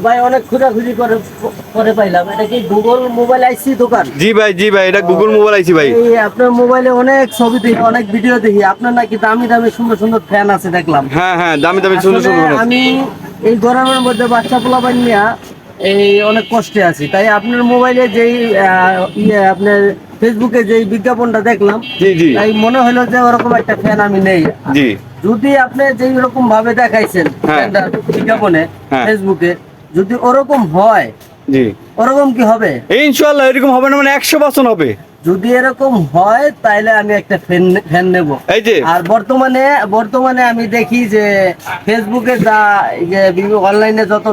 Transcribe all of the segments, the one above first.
ভাই অনেক খোঁজাখুঁজি করে পাইলাম, এটা কি গুগল মোবাইল আইসি দোকান? জি ভাই, জি ভাই, এটা গুগল মোবাইল আইসি ভাই। এই আপনার মোবাইলে অনেক ছবি দেখি, অনেক ভিডিও দেখি, আপনার নাকি দামি দামি সুন্দর সুন্দর ফ্যান আছে দেখলাম। হ্যাঁ হ্যাঁ, দামি দামি সুন্দর আসলে সুন্দর। আমি এই গরমের মধ্যে বাচ্চা পোলাপান নিয়ে এই অনেক কষ্টে আছি, তাই আপনার মোবাইলে যেই আপনার ফেসবুকে যেই বিজ্ঞাপনটা দেখলাম, জি জি তাই মনে হলো যে ওরকম একটা ফ্যান আমি নেই। জি। যদি আপনি যেই রকম ভাবে দেখাইছেন হ্যাঁ। বিজ্ঞাপনে হ্যাঁ। ফেসবুকে, যদি ওরকম হয়, জি ওরকম কি হবে? ইনশাআল্লাহ এরকম হবে না, মানে 100% হবে। যদি এরকম হয় তাহলে আমি একটা ফ্যান নেব। এই যে আর বর্তমানে আমি দেখি যে ফেসবুকে যা অনলাইনে যত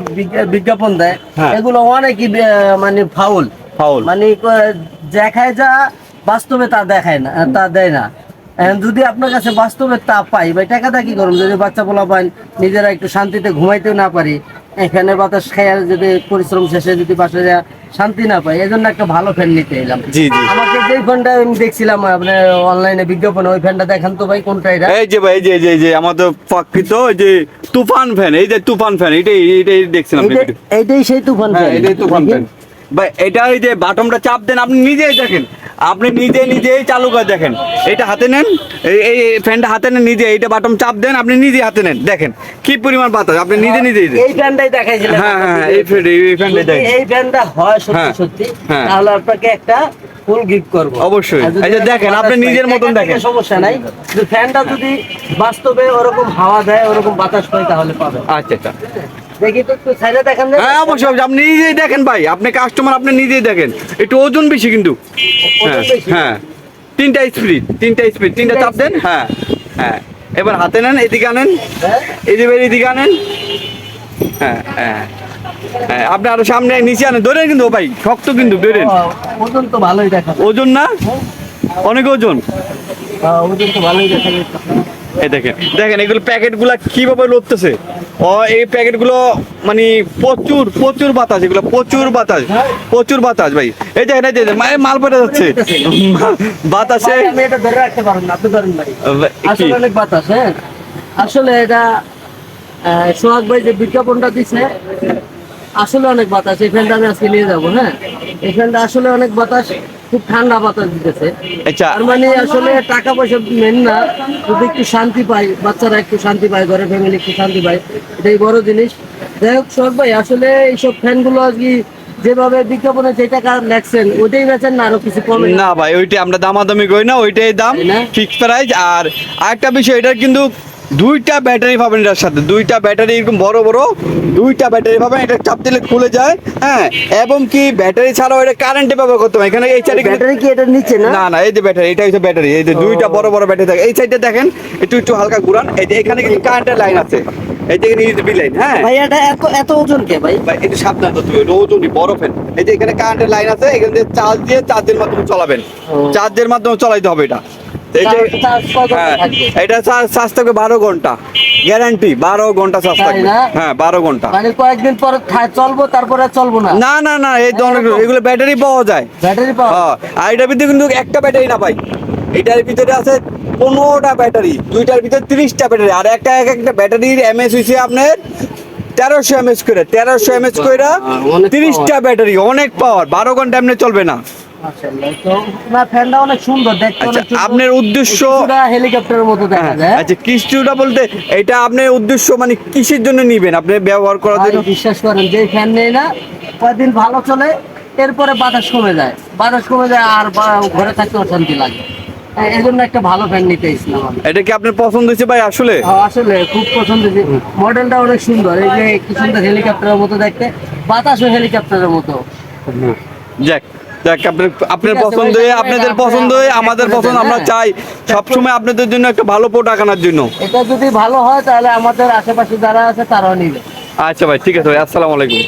বিজ্ঞাপন দেয়, হ্যাঁ। এগুলো অনেকই মানে ফাউল ফাউল। মানে দেখায় যা, বাস্তবে তা দেখায় না, তা দেয় না। এখন যদি আপনার কাছে বাস্তবে তা পাই ভাই, টাকাটা কি করুন? যদি বাচ্চা পোলা পান, নিজেরা একটু শান্তিতে ঘুমাইতেও না পারি, এখানে বাতাস খাইয়া যদি পরিশ্রম শেষে যদি বাসায় শান্তি না পাই, এই জন্য একটা ভালো ফ্যান নিতে এলাম। জি জি। আমাকে যেই ফ্যানটা আমি দেখছিলাম আপনার অনলাইনে বিজ্ঞাপনে, ওই ফ্যানটা দেখান তো ভাই, কোনটা এটা? এই যে ভাই, এই যে এই যে এই যে আমাদের প্রকৃত এই যে তুফান ফ্যান, এই যে তুফান ফ্যান, এটাই দেখছিলাম। এইটাই সেই তুফান হ্যাঁ, ফ্যান। এটাই তুফান ফ্যান ভাই। এটা এই যে বাটনটা চাপ দেন, আপনি নিজেই দেখেন, আপনি নিজেই চালু করে দেখেন। এটা হাতে নেন, এই ফ্যানটা হাতে নেন নিজে, এইটা বাটন চাপ দেন, আপনি নিজে হাতে নেন, দেখেন কি পরিমাণ বাতাস, আপনি নিজেই এই ফ্যানটাই দেখাইছিলেন? হ্যাঁ হ্যাঁ, এই ফ্যানটাই দেখেন। এই ফ্যানটা হয় হ্যাঁ, সত্যি সত্যি, হ্যাঁ। তাহলে আপনাকে একটা ফুল গিফট করব অবশ্যই। আর যদি এই যে দেখেন, আপনি বাতাস নিজের পাই, মতন টাকা দেখেন। থেকে সমস্যা নাই, যদি ফ্যানটা যদি বাস্তবে ওরকম হাওয়া দেয়, ওরকম বাতাস পাই, তাহলে পাবে। আচ্ছা আচ্ছা। দেখি তো একটু সাইডে দেখান যাবে? হ্যাঁ অবশ্যই, আপনি নিজেই দেখেন ভাই, আপনি কাস্টমার, আপনি নিজেই দেখেন। একটু ওজন বেশি কিন্তু। হ্যাঁ ওজন বেশি? হ্যাঁ, তিনটা স্পিড, তিনটা চাপ দেন। হ্যাঁ হ্যাঁ, এবার হাতে নেন, এদিকে আনেন, হ্যাঁ? এদিকে আনেন। হ্যাঁ হ্যাঁ হ্যাঁ, আপনি আরো সামনে নিচে আনেন, ধরেন কিন্তু ভাই, শক্ত কিন্তু ধরেন। ওজন তো ভালোই দেখা যায়। ওজন না, অনেক ওজন। ওজন তো ভালোই দেখা যায়। এই দেখেন দেখেন, এগুলো প্যাকেটগুলো কিভাবে লড়তেছে। এই প্যাকেটগুলো মানে প্রচুর বাতাস, এগুলো প্রচুর বাতাস ভাই। এই দেখেন, এই যে মাল পড়ে যাচ্ছে বাতাসে। ভাই, আমি এটা ধরে রাখতে পারবো না, আপনি ধরেন ভাই। আসলে অনেক বাতাস। হ্যাঁ, আসলে এটা সোহাগ ভাই যে বিজ্ঞাপনটা দিচ্ছে, আসলে অনেক বাতাস। এই ফ্যানটা আমি আজকে নিয়ে যাবো। হ্যাঁ, এই ফ্যানটা আসলে অনেক বাতাস, খুব ঠান্ডা বাতাস দিতেছে। আচ্ছা। তার মানে আসলে টাকা পয়সা মেন না, যদি একটু শান্তি পাই, বাচ্চারা একটু শান্তি পায়, ঘরের ফ্যামিলি একটু শান্তি পায়, এটাই বড় জিনিস। যাই হোক সোহাগ ভাই, আসলে এইসব ফ্যানগুলো আজকে যেভাবে বিজ্ঞাপনে যে টাকা লেখছেন, ওইটাই বেচেন না আরো কিছু কমে? না ভাই, ওইটাই আমরা দামাদামি করি না, ওইটাই দাম, তাই না? Fix price. আর আরেকটা বিষয়, এটার কিন্তু দুইটা ব্যাটারি পাবেন, এটার সাথে দুইটা ব্যাটারি, এরকম বড় দুইটা ব্যাটারি পাবেন। এটা চাপ দিলে খুলে যায়। হ্যাঁ, এবং কি ব্যাটারি ছাড়াও এটা কারেন্টে ব্যবহার করতে হবে। এখানে এই সাইডে ব্যাটারি কি এটা নিচে না? না, এই যে ব্যাটারি, এটা হচ্ছে ব্যাটারি। এই যে দুইটা বড় ব্যাটারি থাকে। এই সাইডে দেখেন, একটু হালকা ঘুরান, এই যে এখানে কিন্তু কারেন্টের লাইন আছে, এই যে ইউএসবি লাইন। হ্যাঁ ভাই, এটা এত ওজন কে ভাই? ভাই, একটু সাবধান তো, তুমি ওজনই বড় ফ্যান। এই যে এখানে কারেন্টের লাইন আছে, এখান থেকে চার্জের মাধ্যমে চলাবেন, চার্জের মাধ্যমে চালাইতে হবে এটা। এই যে হ্যাঁ, এটা চার্জ থাকবে 12 ঘন্টা গ্যারান্টি, 12 ঘন্টা চার্জ থাকবে। হ্যাঁ, 12 ঘন্টা। মানে কয়েকদিন পর চলবো, তারপরে চলবো না? না, এই ধরনের এগুলো ব্যাটারি পাওয়া যায়। ব্যাটারি পাওয়া? হ্যাঁ, আর এটার ভিতরে কিন্তু একটা ব্যাটারি না ভাই, এটার ভিতরে আছে 15টা ব্যাটারি, দুইটার ভিতরে 30টা ব্যাটারি। আর একটা ব্যাটারির এমএস হইছে আপনার 1300 এমএস করে, 30টা ব্যাটারি, অনেক পাওয়ার। 12 ঘন্টা এমনি চলবে না। না, ফ্যানটা অনেক সুন্দর দেখতে। আচ্ছা, আপনার উদ্দেশ্য? হেলিকপ্টারের মতো দেখা যায়। আচ্ছা, কিস্তুটা বলতে এটা আপনার উদ্দেশ্য মানে কিসের জন্য নিবেন, আপনি ব্যবহার করার জন্য? বিশ্বাস করেন, যে ফ্যান নেই না, কয়েকদিন ভালো চলে, এরপরে বাতাস কমে যায়, আর ঘরে থাকতে অশান্তি লাগে। এই জন্য একটা ভালো ফ্যান নিতে ইসলাম। এটা কি আপনার পছন্দ হয়েছে ভাই? আসলে আসলে খুব পছন্দ হয়েছে, মডেলটা অনেক সুন্দর। এই যে কি সুন্দর হেলিকপ্টারের মতো দেখতে, বাতাসও হেলিকপ্টারের মতো। যাক, আপনার পছন্দ হয়ে, আপনাদের পছন্দ হয়ে আমাদের পছন্দ। আমরা চাই সবসময় আপনাদের জন্য একটা ভালো প্রোডাক্ট আনার জন্য। এটা যদি ভালো হয় তাহলে আমাদের আশেপাশে যারা আছে তারাও নিবে। আচ্ছা ভাই, ঠিক আছে ভাই, আসসালামু আলাইকুম।